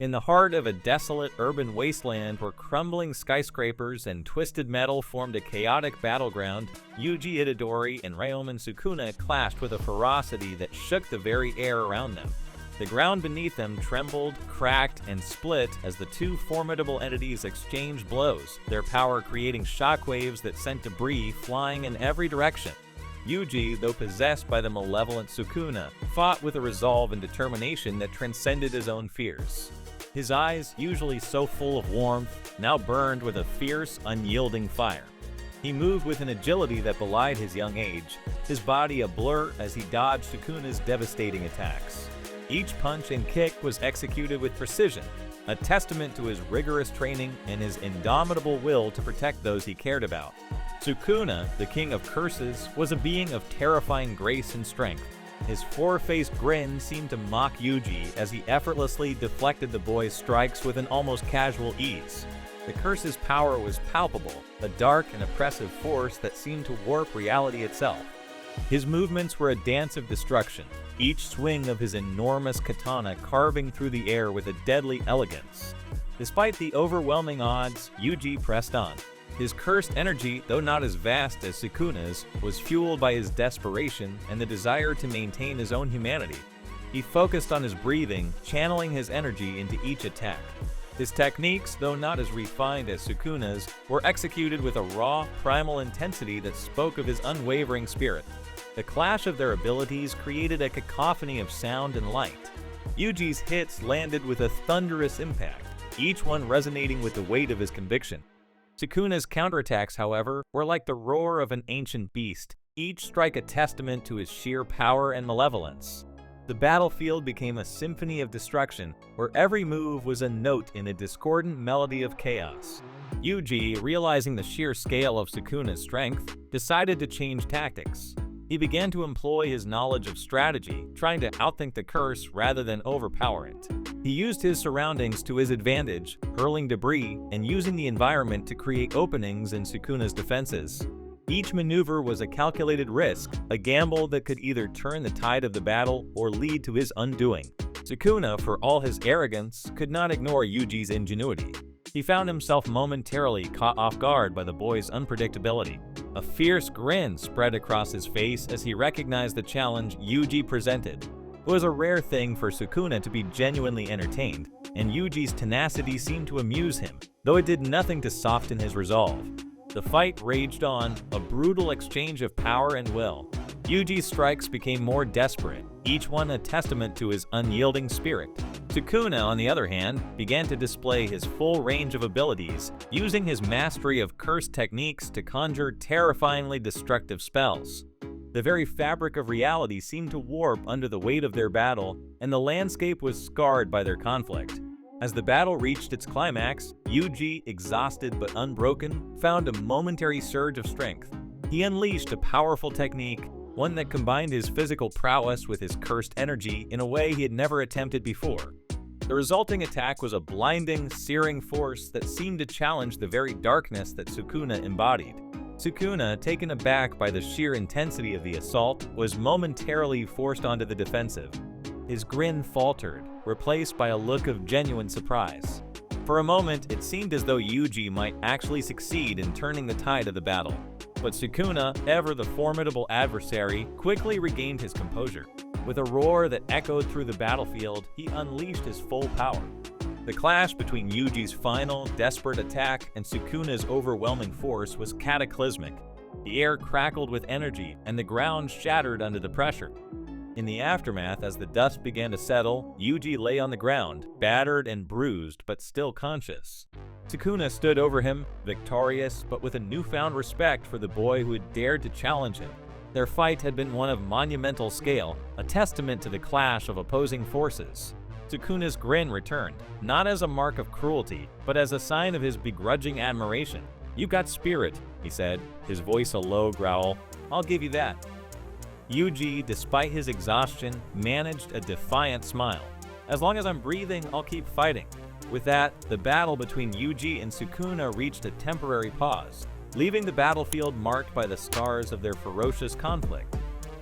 In the heart of a desolate urban wasteland where crumbling skyscrapers and twisted metal formed a chaotic battleground, Yuji Itadori and Ryomen Sukuna clashed with a ferocity that shook the very air around them. The ground beneath them trembled, cracked, and split as the two formidable entities exchanged blows, their power creating shockwaves that sent debris flying in every direction. Yuji, though possessed by the malevolent Sukuna, fought with a resolve and determination that transcended his own fears. His eyes, usually so full of warmth, now burned with a fierce, unyielding fire. He moved with an agility that belied his young age, his body a blur as he dodged Sukuna's devastating attacks. Each punch and kick was executed with precision, a testament to his rigorous training and his indomitable will to protect those he cared about. Sukuna, the king of curses, was a being of terrifying grace and strength. His four-faced grin seemed to mock Yuji as he effortlessly deflected the boy's strikes with an almost casual ease. The curse's power was palpable, a dark and oppressive force that seemed to warp reality itself. His movements were a dance of destruction, each swing of his enormous katana carving through the air with a deadly elegance. Despite the overwhelming odds, Yuji pressed on. His cursed energy, though not as vast as Sukuna's, was fueled by his desperation and the desire to maintain his own humanity. He focused on his breathing, channeling his energy into each attack. His techniques, though not as refined as Sukuna's, were executed with a raw, primal intensity that spoke of his unwavering spirit. The clash of their abilities created a cacophony of sound and light. Yuji's hits landed with a thunderous impact, each one resonating with the weight of his conviction. Sukuna's counterattacks, however, were like the roar of an ancient beast, each strike a testament to his sheer power and malevolence. The battlefield became a symphony of destruction, where every move was a note in a discordant melody of chaos. Yuji, realizing the sheer scale of Sukuna's strength, decided to change tactics. He began to employ his knowledge of strategy, trying to outthink the curse rather than overpower it. He used his surroundings to his advantage, hurling debris and using the environment to create openings in Sukuna's defenses. Each maneuver was a calculated risk, a gamble that could either turn the tide of the battle or lead to his undoing. Sukuna, for all his arrogance, could not ignore Yuji's ingenuity. He found himself momentarily caught off guard by the boy's unpredictability. A fierce grin spread across his face as he recognized the challenge Yuji presented. It was a rare thing for Sukuna to be genuinely entertained, and Yuji's tenacity seemed to amuse him, though it did nothing to soften his resolve. The fight raged on, a brutal exchange of power and will. Yuji's strikes became more desperate, each one a testament to his unyielding spirit. Sukuna, on the other hand, began to display his full range of abilities, using his mastery of cursed techniques to conjure terrifyingly destructive spells. The very fabric of reality seemed to warp under the weight of their battle, and the landscape was scarred by their conflict. As the battle reached its climax, Yuji, exhausted but unbroken, found a momentary surge of strength. He unleashed a powerful technique, one that combined his physical prowess with his cursed energy in a way he had never attempted before. The resulting attack was a blinding, searing force that seemed to challenge the very darkness that Sukuna embodied. Sukuna, taken aback by the sheer intensity of the assault, was momentarily forced onto the defensive. His grin faltered, replaced by a look of genuine surprise. For a moment, it seemed as though Yuji might actually succeed in turning the tide of the battle. But Sukuna, ever the formidable adversary, quickly regained his composure. With a roar that echoed through the battlefield, he unleashed his full power. The clash between Yuji's final, desperate attack and Sukuna's overwhelming force was cataclysmic. The air crackled with energy, and the ground shattered under the pressure. In the aftermath, as the dust began to settle, Yuji lay on the ground, battered and bruised, but still conscious. Sukuna stood over him, victorious, but with a newfound respect for the boy who had dared to challenge him. Their fight had been one of monumental scale, a testament to the clash of opposing forces. Sukuna's grin returned, not as a mark of cruelty, but as a sign of his begrudging admiration. "You've got spirit," he said, his voice a low growl. "I'll give you that." Yuji, despite his exhaustion, managed a defiant smile. "As long as I'm breathing, I'll keep fighting." With that, the battle between Yuji and Sukuna reached a temporary pause, leaving the battlefield marked by the scars of their ferocious conflict.